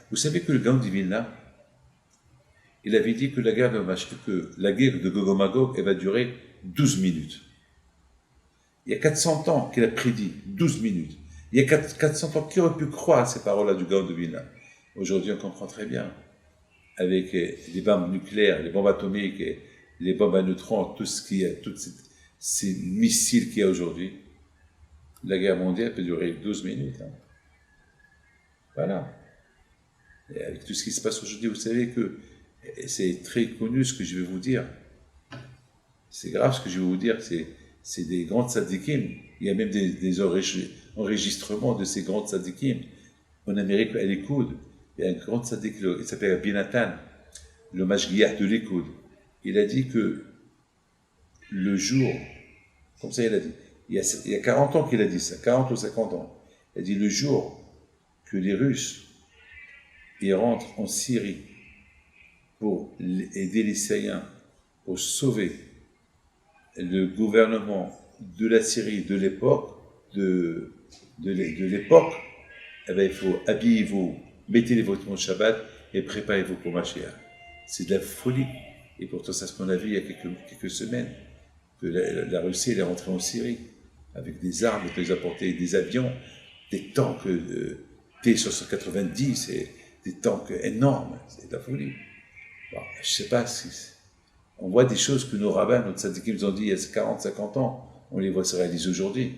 Vous savez que le Gaon de Vilna, il avait dit que la guerre de Gog et Magog, elle va durer 12 minutes. Il y a 400 ans qu'il a prédit 12 minutes. Il y a 400 ans, qui aurait pu croire à ces paroles-là du Gaon de Vilna? Aujourd'hui, on comprend très bien. Avec les bombes nucléaires, les bombes atomiques, les bombes à neutrons, tout ce qu'il y a, ces missiles qu'il y a aujourd'hui, la guerre mondiale peut durer 12 minutes. Hein. Voilà. Et avec tout ce qui se passe aujourd'hui, vous savez que c'est très connu ce que je vais vous dire. C'est grave ce que je vais vous dire. C'est des grandes tzadikim. Il y a même des enregistrements de ces grandes tzadikim. En Amérique, à l'Écoute, il y a un grand tzadik, il s'appelle Rabbi Nathan, le Mashgiach de l'Écoute. Il a dit que le jour, comme ça il a dit, il y a 40 ans qu'il a dit ça, 40 ou 50 ans. Il a dit le jour que les Russes ils rentrent en Syrie pour aider les Syriens, pour sauver le gouvernement de la Syrie de l'époque, de l'époque, eh bien, il faut habiller-vous, mettez les vêtements de Shabbat et préparez-vous pour Mashiach. C'est de la folie. Et pourtant, c'est ce qu'on a vu il y a quelques semaines, que la Russie elle est rentrée en Syrie avec des armes, elle les a apporté des avions, des tanks T-190, et des tanks énormes. C'est de la folie. Bon, je ne sais pas si... On voit des choses que nos rabbins, nos tzadikim nous ont dit il y a 40, 50 ans, on les voit se réaliser aujourd'hui.